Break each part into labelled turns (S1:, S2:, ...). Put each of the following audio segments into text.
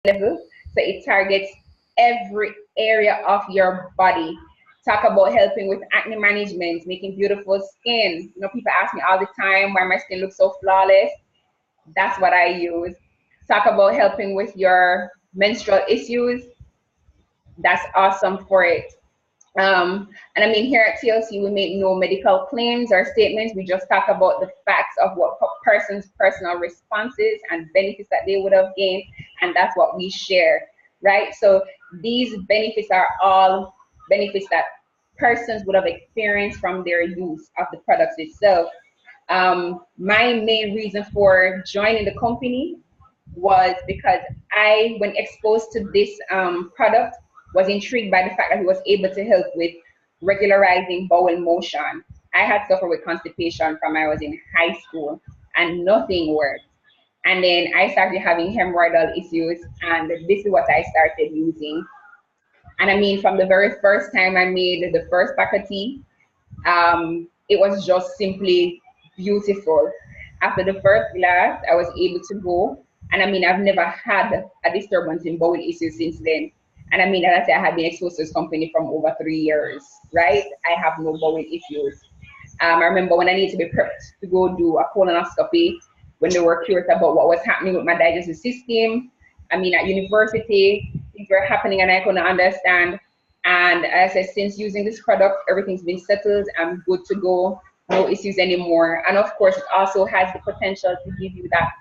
S1: level. So it targets every area of your body. Talk about helping with acne management, making beautiful skin. You know, people ask me all the time why my skin looks so flawless. That's what I use. Talk about helping with your menstrual issues. That's awesome for it. And I mean, here at TLC, we make no medical claims or statements. We just talk about the facts of what person's personal responses and benefits that they would have gained, and that's what we share, right? So these benefits are all benefits that persons would have experienced from their use of the products itself. My main reason for joining the company was because I, when exposed to this product, was intrigued by the fact that he was able to help with regularizing bowel motion. I had suffered with constipation from I was in high school and nothing worked. And then I started having hemorrhoidal issues, and this is what I started using. And I mean, from the very first time I made the first pack of tea, it was just simply beautiful. After the first glass, I was able to go. And I mean, I've never had a disturbance in bowel issues since then. And I mean, as I say, I had been exposed to this company from over 3 years, right? I have no bowel issues. I remember when I needed to be prepped to go do a colonoscopy, when they were curious about what was happening with my digestive system. I mean, at university, things were happening and I couldn't understand. And as I said, since using this product, everything's been settled. I'm good to go. No issues anymore. And of course, it also has the potential to give you that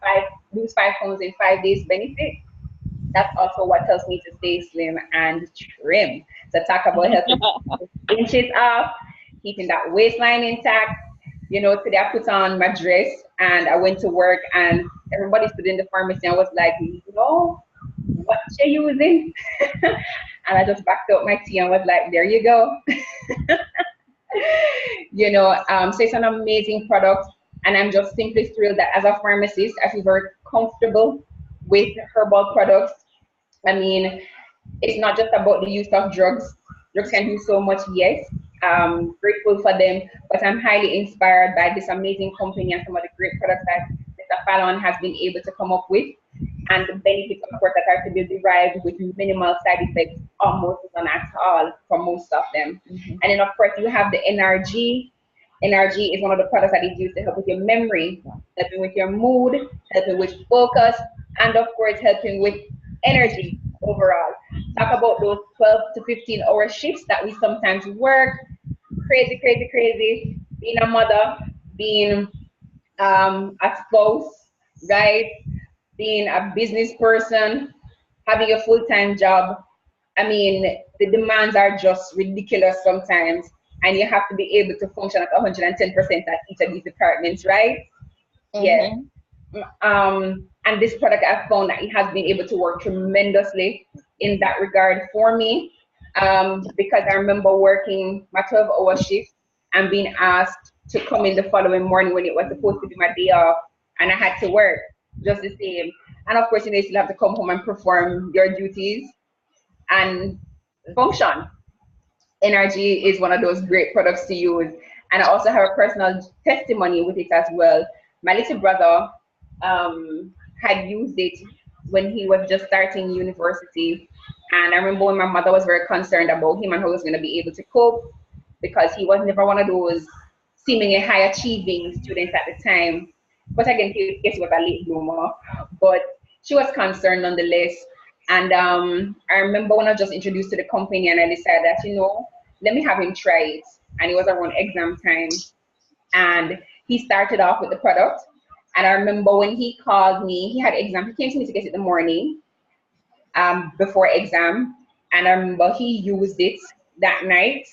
S1: lose 5 pounds in 5 days benefit. That's also what helps me to stay slim and trim. So talk about helping inches off, keeping that waistline intact. You know, today I put on my dress and I went to work and everybody stood in the pharmacy and was like, you know, what you using? And I just backed up my tea and was like, there you go. You know, so it's an amazing product. And I'm just simply thrilled that as a pharmacist, I feel very comfortable with herbal products. I mean, it's not just about the use of drugs. Drugs can do so much, yes. Grateful for them, but I'm highly inspired by this amazing company and some of the great products that Mr. Fallon has been able to come up with, and the benefits, of course, that are to be derived with minimal side effects, almost none at all for most of them.
S2: Mhm.
S1: And then, of course, you have the NRG. NRG is one of the products that is used to help with your memory, helping with your mood, helping with focus, and of course, helping with energy overall. Talk about those 12 to 15-hour shifts that we sometimes work. Crazy, crazy, crazy. Being a mother, being a spouse, right? Being a business person, having a full-time job. I mean, the demands are just ridiculous sometimes, and you have to be able to function at 110% at each of these departments, right? Yes.
S2: Mhm.
S1: And this product, I've found that it has been able to work tremendously in that regard for me, because I remember working my 12-hour shift and being asked to come in the following morning when it was supposed to be my day off, and I had to work just the same. And of course, you still have to come home and perform your duties and function. NRG is one of those great products to use. And I also have a personal testimony with it as well. My little brother had used it when he was just starting university. And I remember when my mother was very concerned about him and how he was going to be able to cope, because he was never one of those seemingly high achieving students at the time. But again, he guess he was a late bloomer. But she was concerned nonetheless. And I remember when I was just introduced to the company and I decided that, you know, let me have him try it. And it was around exam time. And he started off with the product. And I remember when he called me, he had exam. He came to me to get it in the morning, before exam. And I remember he used it that night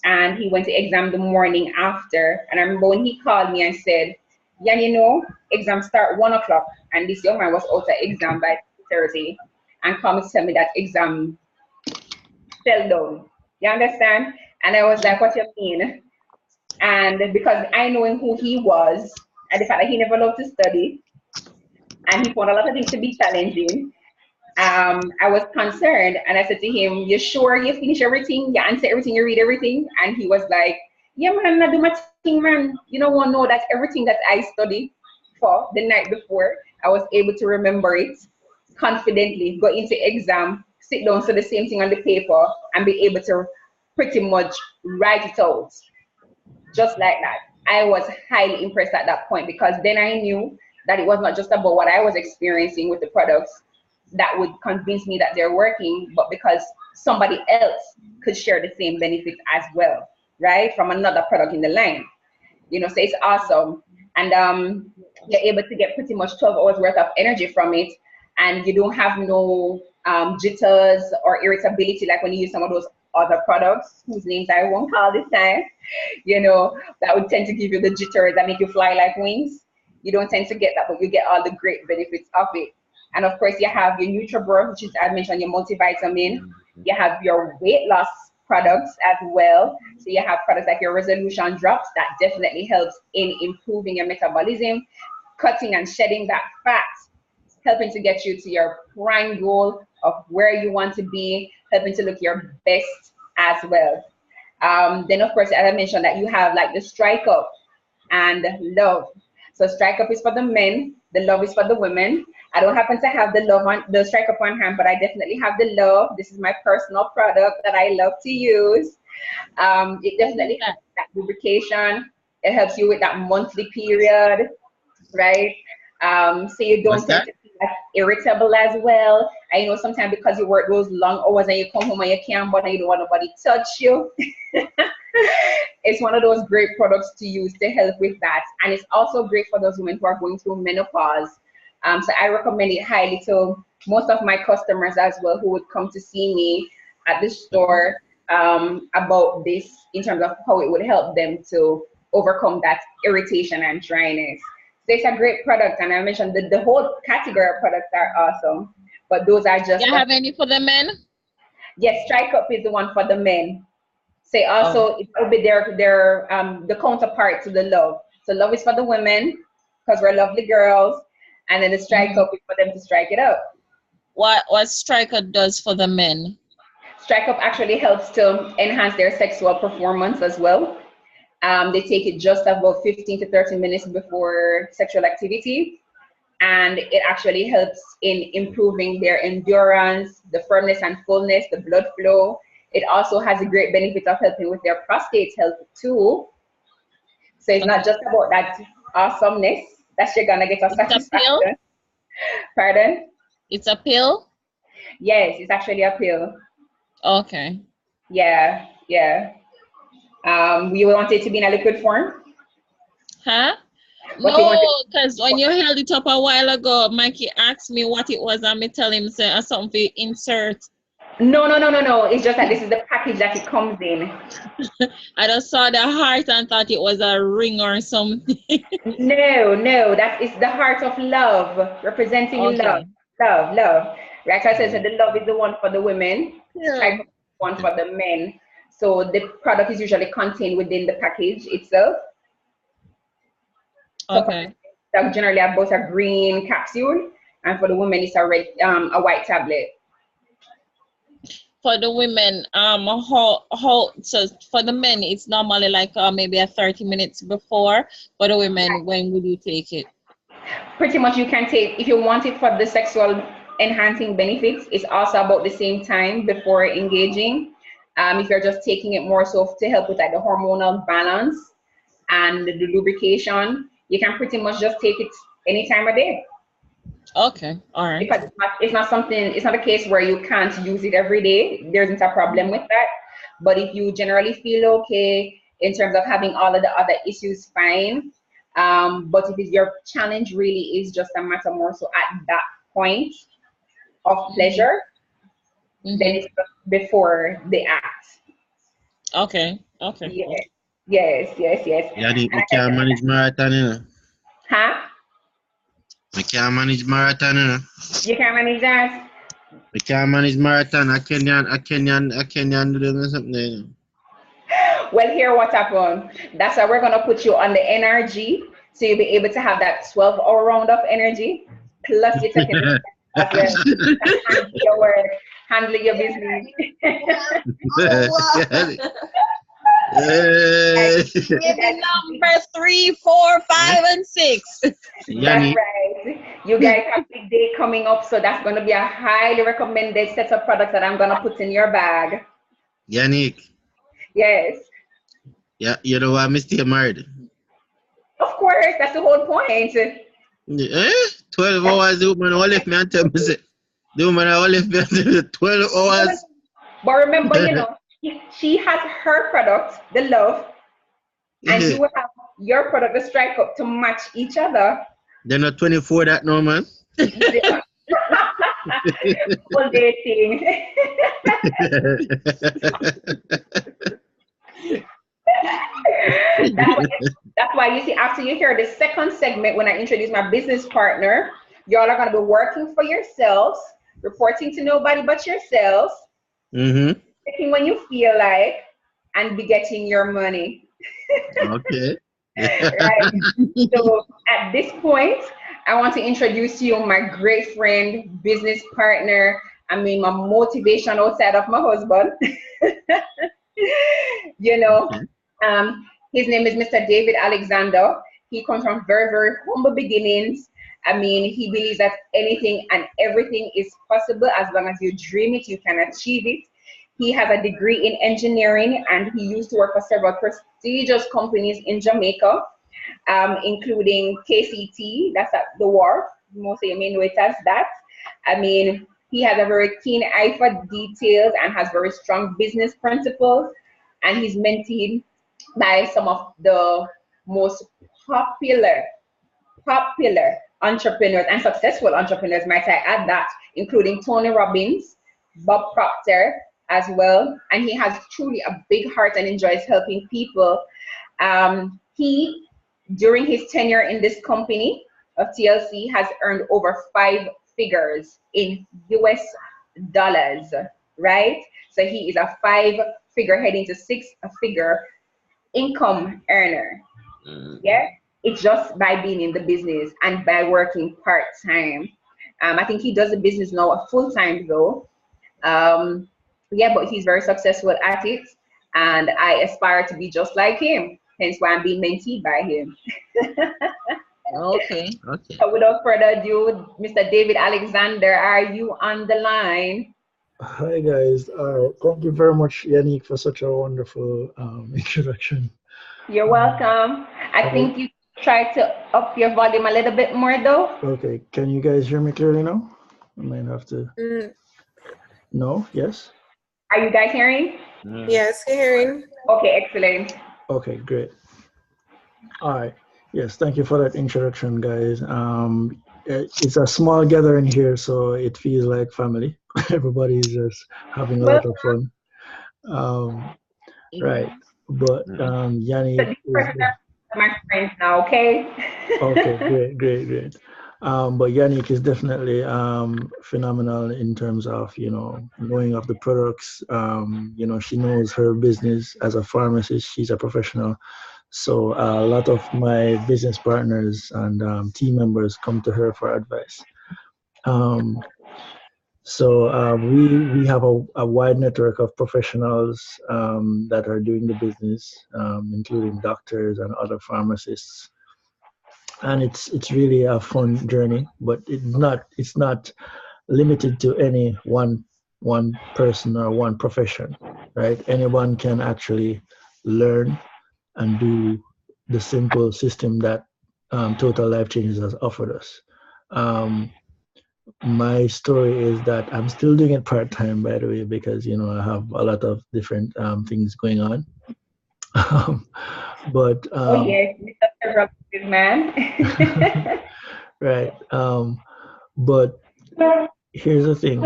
S1: and he went to exam the morning after. And I remember when he called me and said, yeah, you know, exam start 1 o'clock. And this young man was out of exam by 2:30 and come to tell me that exam fell down. You understand? And I was like, what you mean? And because I knowing who he was and the fact that he never loved to study and he found a lot of things to be challenging, I was concerned and I said to him, you sure you finish everything? You answer everything, you read everything? And he was like, yeah, man, I do my thing, man. You don't want to know that everything that I studied for the night before, I was able to remember it. confidently go into exam, sit down, so the same thing on the paper, and be able to pretty much write it out just like that. I was highly impressed at that point because then I knew that it was not just about what I was experiencing with the products that would convince me that they're working, but because somebody else could share the same benefits as well, right? From another product in the line. So it's awesome. And you're able to get pretty much 12 hours worth of energy from it. And you don't have no jitters or irritability like when you use some of those other products whose names I won't call this time, that would tend to give you the jitters that make you fly like wings. You don't tend to get that, but you get all the great benefits of it. And of course, you have your NutriBur, which is, I mentioned, your multivitamin. You have your weight loss products as well. So you have products like your Resolution Drops that definitely helps in improving your metabolism, cutting and shedding that fat, helping to get you to your prime goal of where you want to be, helping to look your best as well. Then of course, as I mentioned, that you have like the Strike Up and Love. So Strike Up is for the men, the Love is for the women. I don't happen to have the Strike Up on hand, but I definitely have the Love. This is my personal product that I love to use. It definitely has that lubrication. It helps you with that monthly period, right? So you don't tend to be like irritable as well. I know sometimes because you work those long hours and you come home and you can't bother, you don't want nobody to touch you. It's one of those great products to use to help with that. And it's also great for those women who are going through menopause. So I recommend it highly to most of my customers as well who would come to see me at the store about this in terms of how it would help them to overcome that irritation and dryness. So it's a great product, and I mentioned the whole category of products are awesome, but those are just.
S2: Do you have any for the men?
S1: Yes, Strike Up is the one for the men. So also it will be the counterpart to the Love. So Love is for the women because we're lovely girls, and then the Strike Up is for them to strike it up.
S2: What Strike Up does for the men?
S1: Strike Up actually helps to enhance their sexual performance as well. They take it just about 15 to 30 minutes before sexual activity, and it actually helps in improving their endurance, the firmness and fullness, the blood flow. It also has a great benefit of helping with their prostate health too. So it's not just about that awesomeness that you're gonna get a satisfaction. Pardon?
S2: It's a pill?
S1: Yes, it's actually a pill.
S2: Okay.
S1: Yeah. You want it to be in a liquid form?
S2: Huh? No, because when you held it up a while ago, Mikey asked me what it was, and me tell him say something to insert.
S1: No. It's just that this is the package that it comes in.
S2: I just saw the heart and thought it was a ring or something.
S1: No, that is the heart of love, representing love. Like I said, so the Love is the one for the women, Strike Up is the one for the men. So the product is usually contained within the package itself.
S2: Okay.
S1: So generally, I bought a green capsule, and for the women, it's a white tablet.
S2: For the women, so for the men, it's normally like maybe a 30 minutes before. For the women, when would you take it?
S1: Pretty much, you can take, if you want it for the sexual enhancing benefits, it's also about the same time before engaging. If you're just taking it more so to help with like the hormonal balance and the lubrication, you can pretty much just take it any time of day.
S2: Okay, all right.
S1: Because it's not a case where you can't use it every day. There isn't a problem with that. But if you generally feel okay in terms of having all of the other issues, fine. But if your challenge really is just a matter more so at that point of pleasure, then it's just before the act.
S2: Okay.
S1: Yes.
S3: Yeah, we can't manage marathon, you know.
S1: Huh?
S3: We can't manage marathon, you know.
S1: You can't manage that?
S3: We can't manage marathon. I Kenyan doing something, you know.
S1: Well, here what happened. That's why we're gonna put you on the NRG, so you'll be able to have that 12-hour round of energy. Plus you're taking handle your work, handle your business.
S2: Number 3, 4, 5, and 6.
S1: That's right. You guys have big day coming up, so that's going to be a highly recommended set of products that I'm going to put in your bag.
S3: Yannick.
S1: Yes.
S3: Yeah, you know what? I'm still married.
S1: Of course, that's the whole point.
S3: 12 hours, the woman all left me and tell me, say, the woman all left me and tell me 12 hours.
S1: But remember, she has her product, the love, and you will have your product, the strike up, to match each other.
S3: They're not 24 that no, man.
S1: Full dating. That's why you see, after you hear the second segment, when I introduce my business partner, y'all are going to be working for yourselves, reporting to nobody but yourselves, taking when you feel like, and be getting your money.
S3: Okay.
S1: Right. So at this point, I want to introduce to you my great friend, business partner, my motivation outside of my husband. His name is Mr. David Alexander. He comes from very, very humble beginnings. He believes that anything and everything is possible as long as you dream it, you can achieve it. He has a degree in engineering, and he used to work for several prestigious companies in Jamaica, including KCT, that's at the wharf. Most of you may know it as that. He has a very keen eye for details and has very strong business principles, and he's mentored by some of the most popular entrepreneurs and successful entrepreneurs, might I add that, including Tony Robbins, Bob Proctor as well. And he has truly a big heart and enjoys helping people. He, during his tenure in this company of TLC, has earned over 5 figures in US dollars, right? So he is a 5-figure heading to 6-figure income earner. Yeah, it's just by being in the business and by working part-time. I think he does the business now full-time though. But he's very successful at it, and I aspire to be just like him, hence why I'm being mentored by him.
S2: Okay.
S1: So without further ado, Mr. David Alexander, are you on the line?
S4: Hi guys, thank you very much, Yannick, for such a wonderful introduction.
S1: You're welcome. I think you try to up your volume a little bit more though.
S4: Okay, can you guys hear me clearly now? I might have to. No? Yes?
S1: Are you guys hearing?
S5: Yes, hearing.
S1: Okay, excellent.
S4: Okay, great. All right. Yes, thank you for that introduction, guys. It's a small gathering here, so it feels like family. Everybody's just having a lot of fun. Right. But Yannick is
S1: my friends now, okay?
S4: Okay, great. But Yannick is definitely phenomenal in terms of, knowing of the products. She knows her business as a pharmacist. She's a professional. So a lot of my business partners and team members come to her for advice. So we have a wide network of professionals that are doing the business, including doctors and other pharmacists. And it's really a fun journey, but it's not limited to any one person or one profession, right? Anyone can actually learn and do the simple system that Total Life Changes has offered us. My story is that I'm still doing it part-time, by the way, because I have a lot of different things going on. But
S1: oh yes, Mr. Robinson, man.
S4: Right. But here's the thing: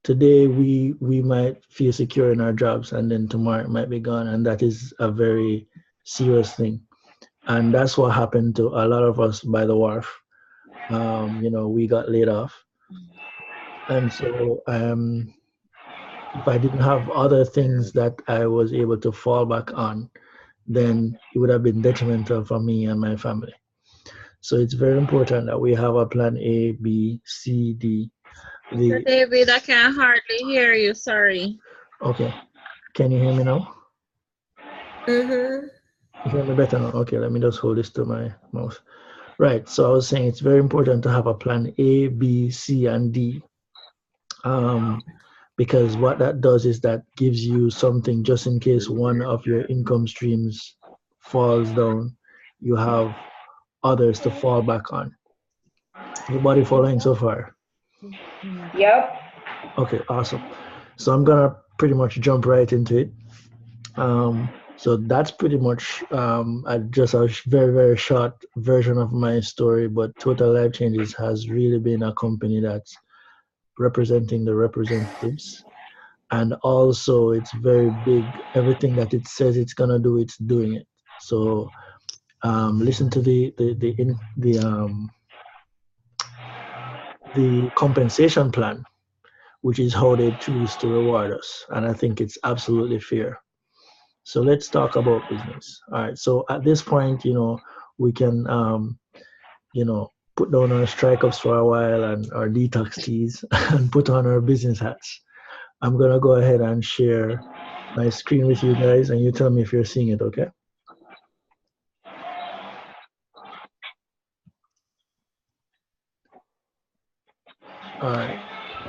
S4: today we might feel secure in our jobs, and then tomorrow it might be gone, and that is a very serious thing. And that's what happened to a lot of us by the wharf. We got laid off, and so if I didn't have other things that I was able to fall back on, then it would have been detrimental for me and my family. So it's very important that we have a plan A, B, C, D.
S2: David, I can hardly hear you. Sorry.
S4: Okay. Can you hear me now?
S5: Mm-hmm.
S4: You hear me better now? Okay, let me just hold this to my mouth. Right. So I was saying it's very important to have a plan A, B, C, and D. Because what that does is that gives you something just in case one of your income streams falls down, you have others to fall back on. Everybody following so far?
S1: Yep.
S4: Okay, awesome. So I'm gonna pretty much jump right into it. So that's pretty much just a very, very short version of my story, but Total Life Changes has really been a company that's representing the representatives. And also it's very big. Everything that it says it's gonna do, it's doing it. So listen to the compensation plan, which is how they choose to reward us. And I think it's absolutely fair. So let's talk about business. All right. So at this point, we can, put down our strike ups for a while and our detox teas and put on our business hats. I'm going to go ahead and share my screen with you guys and you tell me if you're seeing it, okay? All right.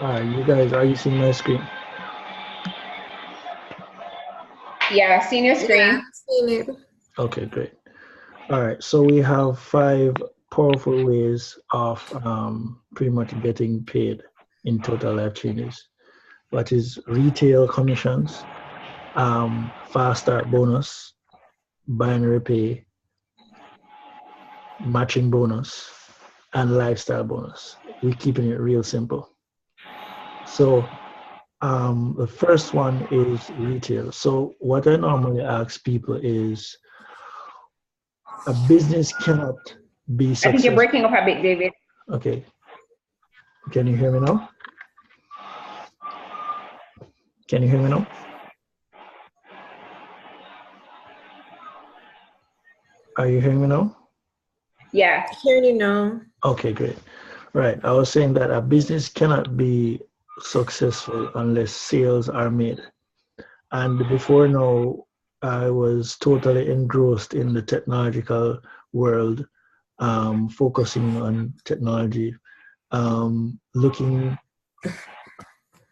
S4: All right, you guys, are you seeing my screen?
S1: Yeah, seen your screen.
S5: Yeah, seen it.
S4: Okay, great. All right, so we have 5 powerful ways of pretty much getting paid in Total Life Changes. What is retail commissions, fast start bonus, binary pay, matching bonus, and lifestyle bonus. We're keeping it real simple. So the first one is retail. So what I normally ask people is, a business cannot be successful.
S1: I think you're breaking up a bit, David.
S4: Okay. Can you hear me now? Can you hear me now? Are you hearing me now?
S1: Yeah.
S5: Hearing you now.
S4: Okay, great. Right. I was saying that a business cannot be successful unless sales are made. And before now, I was totally engrossed in the technological world, focusing on technology, looking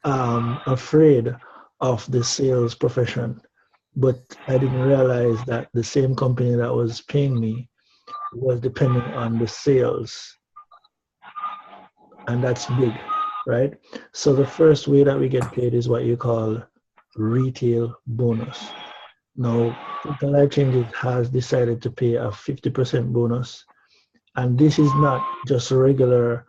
S4: afraid of the sales profession. But I didn't realize that the same company that was paying me was depending on the sales. And that's big, right? So the first way that we get paid is what you call retail bonus. Now, Total Life Changes has decided to pay a 50% bonus. And this is not just a regular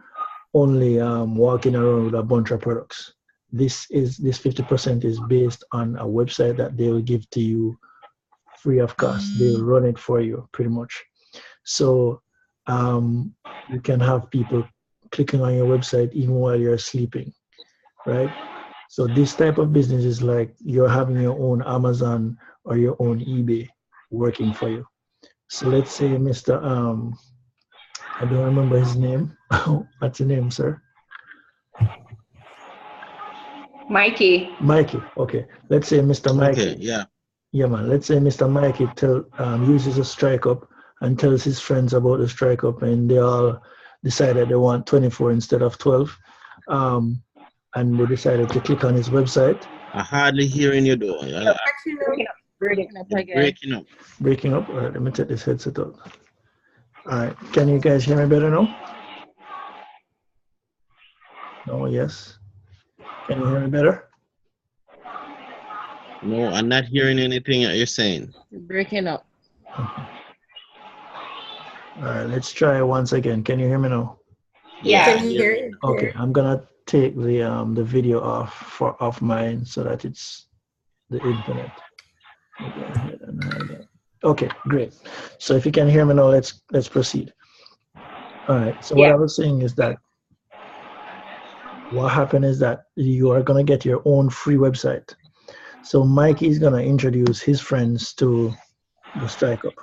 S4: only walking around with a bunch of products. This 50% is based on a website that they will give to you free of cost. They'll run it for you pretty much. So you can have people clicking on your website even while you're sleeping, right? So this type of business is like you're having your own Amazon or your own eBay working for you. So let's say Mr. I don't remember his name. What's your name, sir?
S1: Mikey.
S4: Mikey. Okay. Let's say Mr. Mikey.
S3: Okay, yeah.
S4: Yeah, man. Let's say Mr. Mikey uses a strike up and tells his friends about the strike up, and they all decided they want 24 instead of 12. And they decided to click on his website.
S3: I hardly hearing you though.
S1: Breaking up again.
S3: Breaking up.
S4: Breaking up? All right, let me take this headset out. All right. Can you guys hear me better now? No, yes. Can you hear me better?
S3: No, I'm not hearing anything that you're saying.
S2: Breaking up.
S4: Okay. All right, let's try once again. Can you hear me now?
S1: Yeah.
S5: Can you hear it?
S4: Okay, I'm gonna take the video off mine so that it's the internet. Go ahead and hide that. Okay, great. So if you can hear me now, let's proceed. All right. So what I was saying is that what happened is that you are gonna get your own free website. So Mikey is gonna introduce his friends to the Strike Up.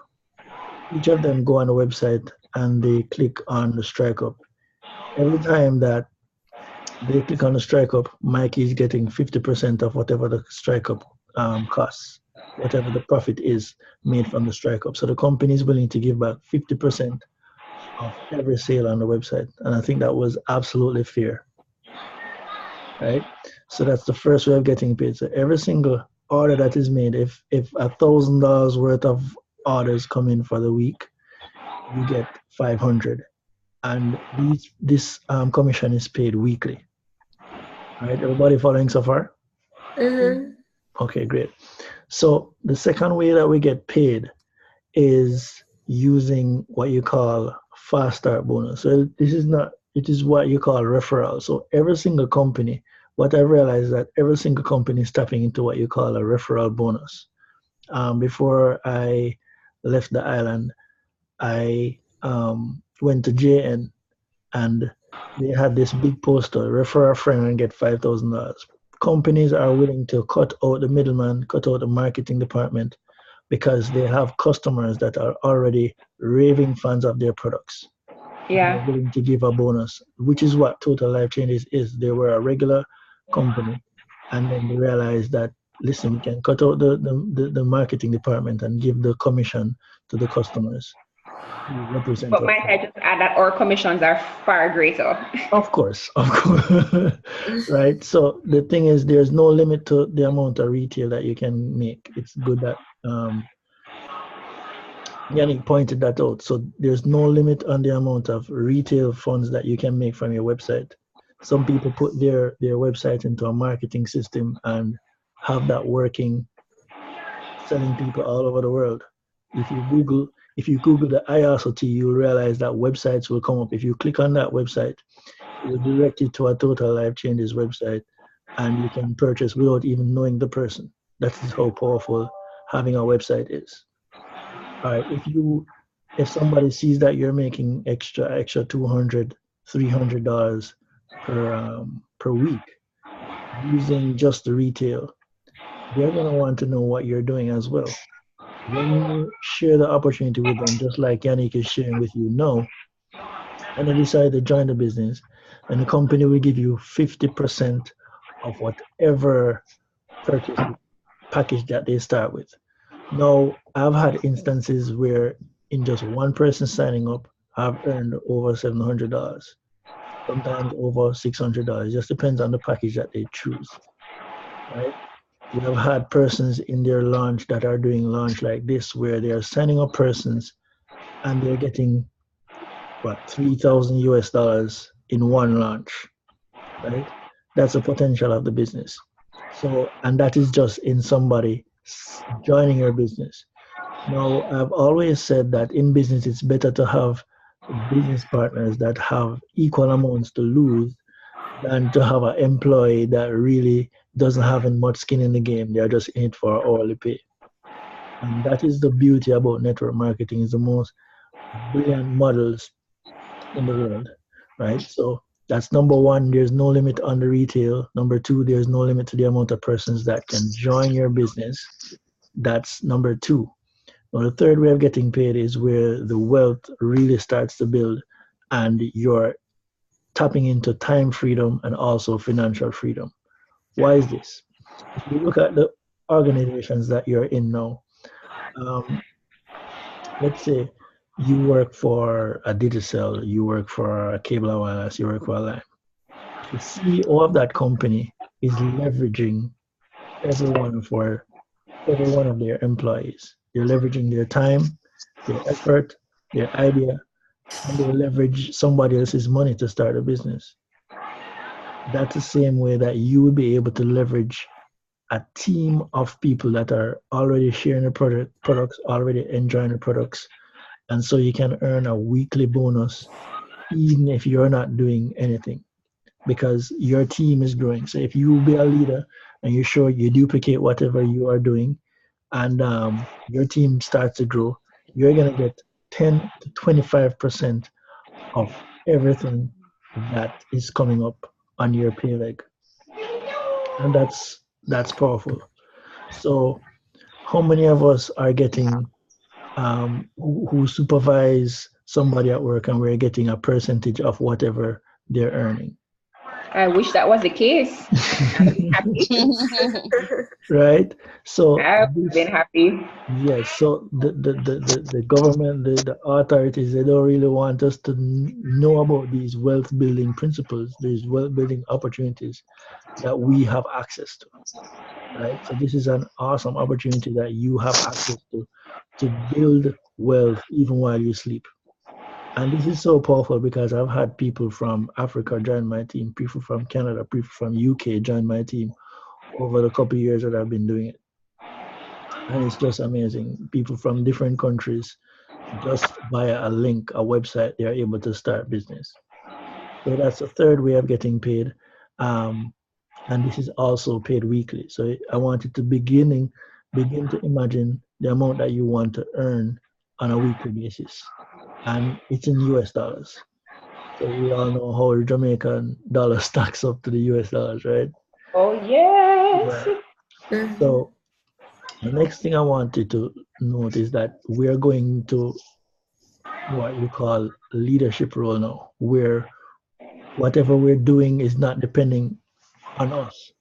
S4: Each of them go on the website and they click on the Strike Up. Every time that they click on the Strike Up, Mikey is getting 50% of whatever the Strike Up costs, whatever the profit is made from the Strike Up. So the company is willing to give back 50% of every sale on the website. And I think that was absolutely fair, right? So that's the first way of getting paid. So every single order that is made, if $1,000 worth of orders come in for the week, you get 500, and this commission is paid weekly. All right, everybody following so far?
S5: Mm-hmm.
S4: Okay, great. So the second way that we get paid is using what you call fast start bonus. So it is what you call referral. So every single company, what I realized is that every single company is tapping into what you call a referral bonus. Before I left the island, I went to JN, and they had this big poster: refer a friend and get $5,000. Companies are willing to cut out the middleman, cut out the marketing department, because they have customers that are already raving fans of their products.
S1: Yeah.
S4: They're willing to give a bonus, which is what Total Life Changes is. They were a regular company, and then they realized that, listen, we can cut out the marketing department and give the commission to the customers who represent
S1: But
S4: us.
S1: might I just add that our commissions are far greater?
S4: Of course. Right? So the thing is, there's no limit to the amount of retail that you can make. It's good that Yannick pointed that out. So there's no limit on the amount of retail funds that you can make from your website. Some people put their website into a marketing system and have that working, selling people all over the world. If you Google the IRCT, you'll realize that websites will come up. If you click on that website, it will direct you to a Total Life Changes website, and you can purchase without even knowing the person. That is how powerful having a website is. All right, if somebody sees that you're making extra $200, $300 per week using just the retail, they're gonna want to know what you're doing as well. When you share the opportunity with them, just like Yannick is sharing with you now, and they decide to join the business, and the company will give you 50% of whatever purchase package that they start with. Now, I've had instances where in just one person signing up, I've earned over $700, sometimes over $600. It just depends on the package that they choose, right? We have had persons in their launch that are doing launch like this, where they are signing up persons and they're getting $3,000 in one launch, right? That's the potential of the business. So, and that is just in somebody joining your business. Now, I've always said that in business, it's better to have business partners that have equal amounts to lose than to have an employee that really doesn't have much skin in the game. They're just in it for hourly pay. And that is the beauty about network marketing. Is the most brilliant models in the world, right? So that's number one. There's no limit on the retail. Number two, there's no limit to the amount of persons that can join your business. That's number two. Now, the third way of getting paid is where the wealth really starts to build, and you're tapping into time freedom and also financial freedom. Why is this? If you look at the organizations that you're in now, let's say you work for a Digicel, you work for a Cable & Wireless, you work for a Line. The CEO of that company is leveraging every one of their employees. They're leveraging their time, their effort, their idea, and they leverage somebody else's money to start a business. That's the same way that you will be able to leverage a team of people that are already sharing the products, already enjoying the products. And so you can earn a weekly bonus even if you're not doing anything, because your team is growing. So if you will be a leader and you're sure you duplicate whatever you are doing, and your team starts to grow, you're going to get 10 to 25% of everything that is coming up on your pay leg. And that's powerful. So how many of us are getting who supervise somebody at work, and we're getting a percentage of whatever they're earning?
S1: I wish that was the case. I'd be happy.
S4: Right? So
S1: I've
S4: this,
S1: been happy.
S4: yes, so the government, the authorities, they don't really want us to know about these wealth building principles, these wealth building opportunities that we have access to. Right? So this is an awesome opportunity that you have access to build wealth even while you sleep. And this is so powerful because I've had people from Africa join my team, people from Canada, people from UK join my team over the couple of years that I've been doing it. And it's just amazing. People from different countries, just via a link, a website, they are able to start business. So that's the third way of getting paid. And this is also paid weekly. So I want you to begin to imagine the amount that you want to earn on a weekly basis. And it's in US dollars. So we all know how the Jamaican dollar stacks up to the US dollars, right?
S1: Oh, yes.
S4: Right. So the next thing I want you to note is that we are going to what you call leadership role now, where whatever we're doing is not depending on us.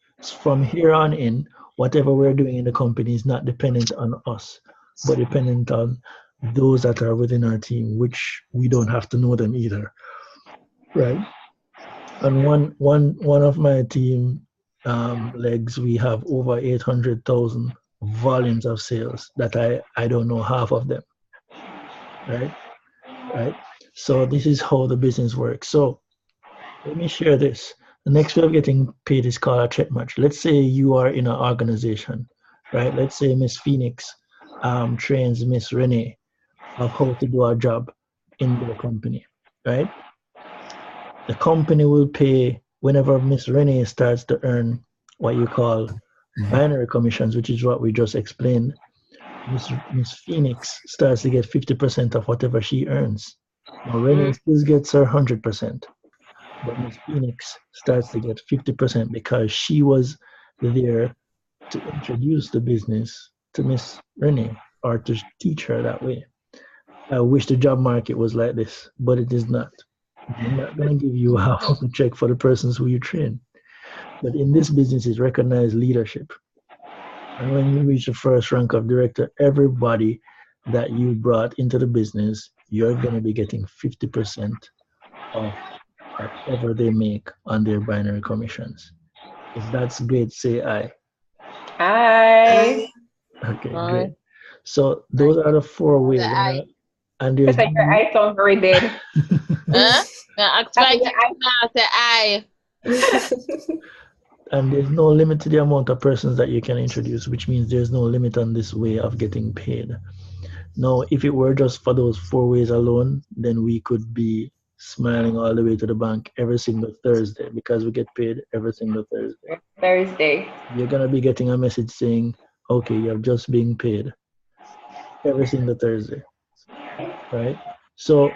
S4: From here on in, whatever we're doing in the company is not dependent on us, but dependent on those that are within our team, which we don't have to know them either, right? And one of my team legs, we have over 800,000 volumes of sales that I don't know half of them, right? So this is how the business works. So let me share this. The next way of getting paid is called a check match. Let's say you are in an organization, right? Let's say Miss Phoenix trains Miss Renee of how to do a job in their company, right? The company will pay whenever Miss Renee starts to earn what you call binary commissions, which is what we just explained. Miss Phoenix starts to get 50% of whatever she earns. Now Renee still gets her 100%. But Miss Phoenix starts to get 50% because she was there to introduce the business to Miss Renee or to teach her that way. I wish the job market was like this, but it is not. I'm not going to give you half of the check for the persons who you train. But in this business, it's recognized leadership. And when you reach the first rank of director, everybody that you brought into the business, you're going to be getting 50% of whatever they make on their binary commissions. If that's great, say aye.
S1: Aye.
S4: Okay, great. So those are the 4 ways. And there's
S1: Just like your eye sounds very dead.
S2: Aye.
S4: And there's no limit to the amount of persons that you can introduce, which means there's no limit on this way of getting paid. Now, if it were just for those 4 ways alone, then we could be smiling all the way to the bank every single Thursday because we get paid every single Thursday. You're going to be getting a message saying, okay, you're just being paid every single Thursday, right? So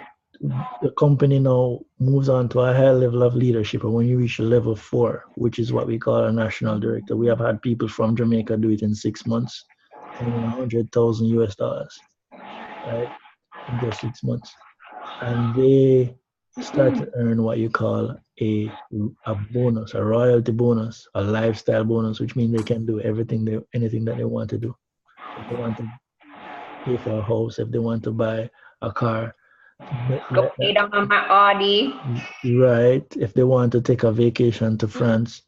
S4: the company now moves on to a higher level of leadership. And when you reach level 4, which is what we call a national director, we have had people from Jamaica do it in 6 months, earning 100,000 US dollars, right? In just 6 months. And they start to earn what you call a bonus, a royalty bonus, a lifestyle bonus, which means they can do anything that they want to do. If they want to pay for a house, if they want to buy a car,
S1: go pay down on my Audi.
S4: Right. If they want to take a vacation to France,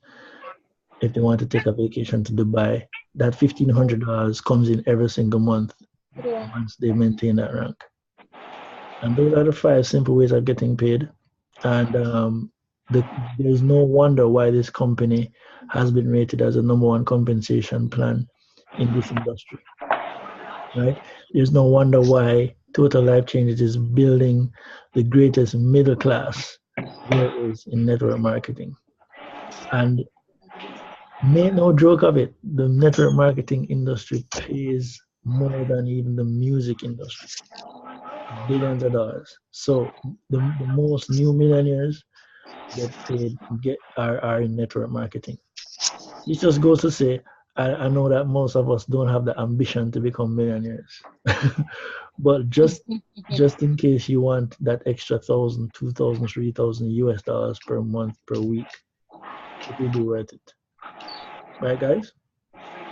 S4: if they want to take a vacation to Dubai, that $1,500 comes in every single month once they maintain that rank. And those are the 5 simple ways of getting paid. And there's no wonder why this company has been rated as the #1 compensation plan in this industry, right? There's no wonder why Total Life Changes is building the greatest middle class there is in network marketing. And make no joke of it, the network marketing industry pays more than even the music industry. Billions of dollars. So the most new millionaires get paid are in network marketing. It just goes to say, I know that most of us don't have the ambition to become millionaires, but just in case you want that extra 1,000, 2,000, 3,000 US dollars per month, per week, it will be worth it. Right, guys?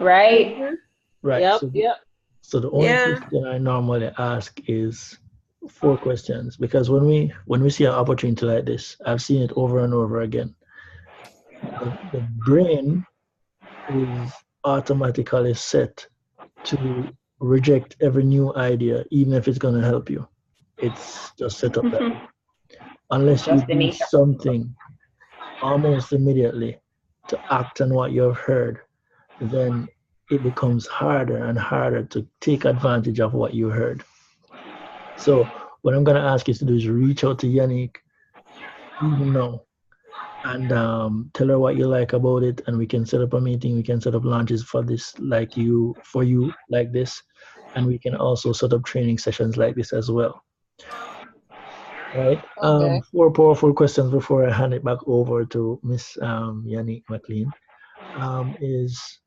S1: Right.
S5: Mhm.
S4: Right.
S2: Yep,
S4: So,
S2: yep.
S4: so the only
S5: Yeah.
S4: question I normally ask is 4 questions, because when we see an opportunity like this, I've seen it over and over again. The brain is automatically set to reject every new idea, even if it's going to help you. It's just set up that way. Unless you
S1: Just the
S4: do
S1: nature.
S4: something almost immediately to act on what you've heard, then it becomes harder and harder to take advantage of what you heard. So what I'm going to ask you to do is reach out to Yannick even now and tell her what you like about it, and we can set up a meeting. We can set up launches for this, like you like this, and we can also set up training sessions like this as well. Right.
S2: Okay.
S4: 4 powerful questions before I hand it back over to Miss Yannick McLean. Is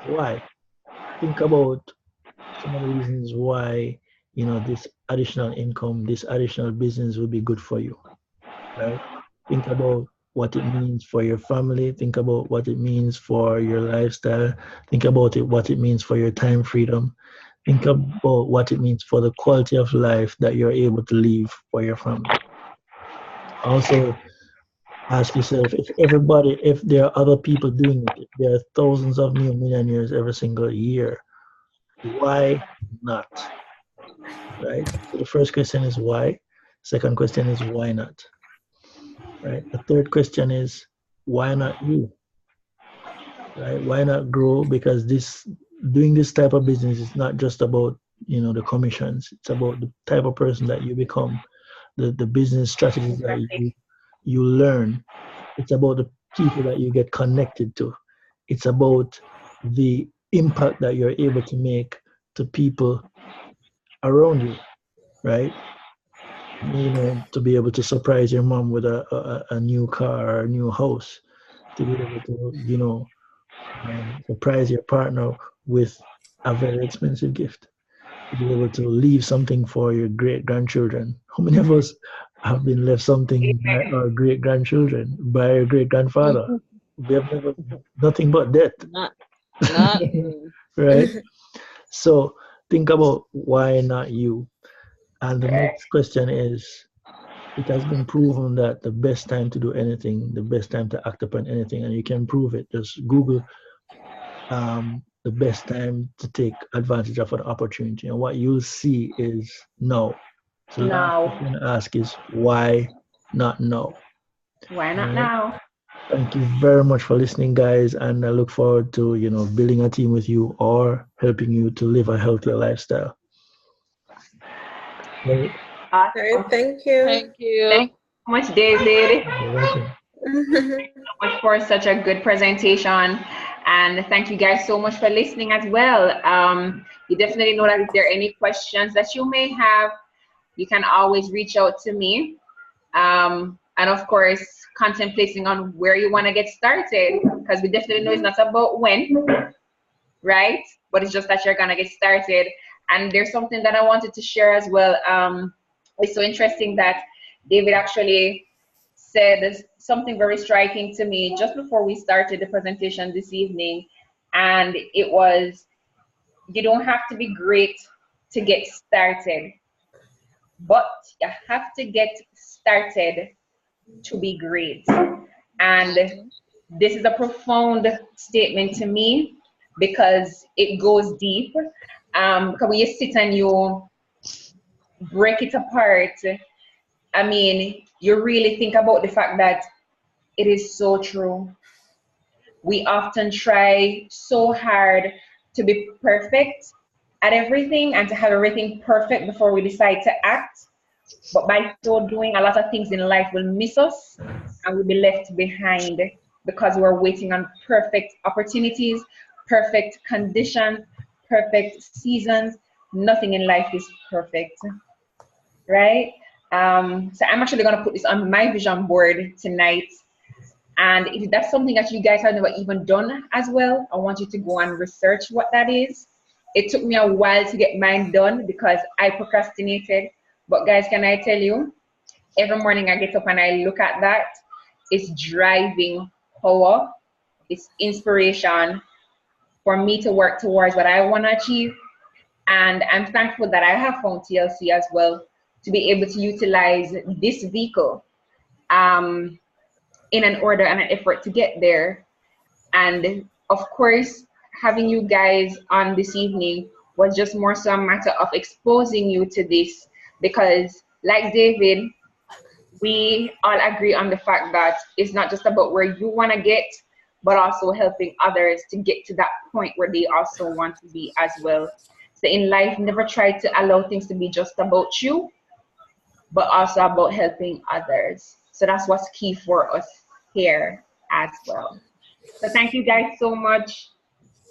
S4: why? Think about some of the reasons why this additional income, this additional business will be good for you. Right. Think about what it means for your family. Think about what it means for your lifestyle. Think about what it means for your time freedom. Think about what it means for the quality of life that you're able to live for your family. Also, ask yourself, if there are other people doing it, if there are thousands of new millionaires every single year, why not? Right? So the first question is why. Second question is why not? Right? The third question is why not you? Right? Why not grow? Because doing this type of business is not just about the commissions. It's about the type of person that you become, the business strategies that you learn. It's about the people that you get connected to. It's about the impact that you're able to make to people around you, right? To be able to surprise your mom with a new car or a new house, to be able to, surprise your partner with a very expensive gift, to be able to leave something for your great grandchildren. How many of us have been left something by our great grandchildren, by our great grandfather? We have never, nothing but debt.
S2: Not.
S4: Right? So think about why not you. And the next question is, it has been proven that the best time to do anything, the best time to act upon anything, and you can prove it. Just Google the best time to take advantage of an opportunity, and what you'll see is no. So the last question to ask is why not now?
S1: Why not now?
S4: Thank you very much for listening, guys, and I look forward to building a team with you or helping you to live a healthier lifestyle.
S5: All right, thank you.
S2: Thank you.
S1: Thank you so much, David.
S4: You're welcome.
S1: Thank you so much for such a good presentation, and thank you guys so much for listening as well. You definitely know that if there are any questions that you may have, you can always reach out to me. And of course, contemplating on where you want to get started, because we definitely know it's not about when, right? But it's just that you're gonna get started. And there's something that I wanted to share as well. It's so interesting that David actually said something very striking to me just before we started the presentation this evening, and it was, you don't have to be great to get started, but you have to get started to be great. And this is a profound statement to me because it goes deep. Because when you sit and you break it apart, I mean, you really think about the fact that it is so true. We often try so hard to be perfect at everything and to have everything perfect before we decide to act. But by so doing, a lot of things in life will miss us and we'll be left behind because we're waiting on perfect opportunities, perfect conditions, perfect seasons. Nothing in life is perfect, right? So I'm actually going to put this on my vision board tonight. And if that's something that you guys have never even done as well, I want you to go and research what that is. It took me a while to get mine done because I procrastinated. But guys, can I tell you, every morning I get up and I look at that, it's driving power It's inspiration for me to work towards what I want to achieve. And I'm thankful that I have found TLC as well to be able to utilize this vehicle in an order and an effort to get there. And of course, having you guys on this evening was just more so a matter of exposing you to this, because like David, we all agree on the fact that it's not just about where you want to get, but also helping others to get to that point where they also want to be as well. So in life, never try to allow things to be just about you, but also about helping others. So that's what's key for us here as well. So thank you guys so much.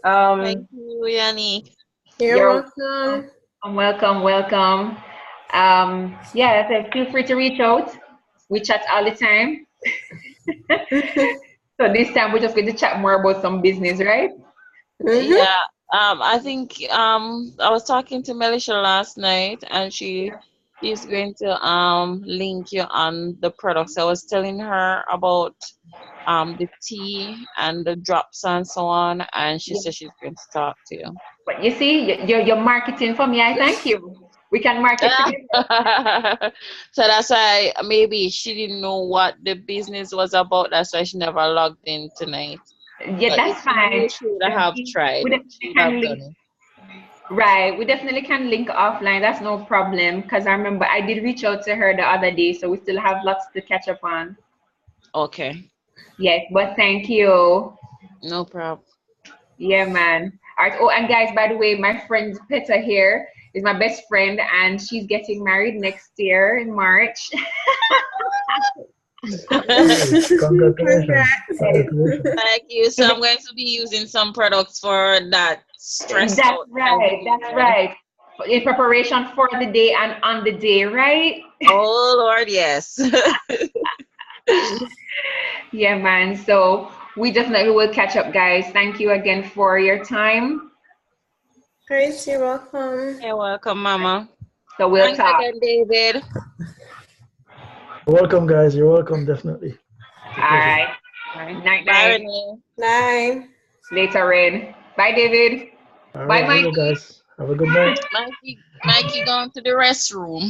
S2: Thank you, Yanni.
S5: You're welcome.
S1: Welcome. Yeah, so feel free to reach out. We chat all the time. So this time we're just going to chat more about some business, right?
S2: Yeah. I think I was talking to Melisha last night, and she's going to link you on the products. I was telling her about the tea and the drops and so on, and she said she's going to talk to you.
S1: But you see, you're marketing for me. I thank you. We can market together.
S2: So that's why maybe she didn't know what the business was about. That's why she never logged in tonight.
S1: Yeah,
S2: But
S1: that's fine.
S2: She would have tried.
S1: We
S2: She
S1: definitely
S2: would have
S1: can
S2: done
S1: link.
S2: it.
S1: Right, we definitely can link offline. That's no problem. Because I remember I did reach out to her the other day, so we still have lots to catch up on.
S2: Okay.
S1: Yes, but thank you.
S2: No problem.
S1: Yeah, man. All right. Oh, and guys, by the way, my friend Petra here is my best friend, and she's getting married next year in March.
S4: Congratulations.
S2: Thank you. So I'm going to be using some products for that stress.
S1: That's right. That's right. In preparation for the day and on the day, right?
S2: Oh Lord, yes.
S1: Yeah, man. So we definitely will catch up, guys. Thank you again for your time.
S5: Grace, you're welcome.
S2: You're welcome, Mama.
S1: So we'll
S2: Thanks
S1: talk.
S2: again, David.
S4: You're welcome, guys. You're welcome, definitely.
S1: All right. Night,
S2: Bye,
S1: night.
S2: Renee.
S5: Bye.
S1: Later, Red. Bye, David.
S4: All
S1: Bye,
S4: right,
S1: Mikey.
S4: guys. Have a good night.
S2: Mikey going to the restroom.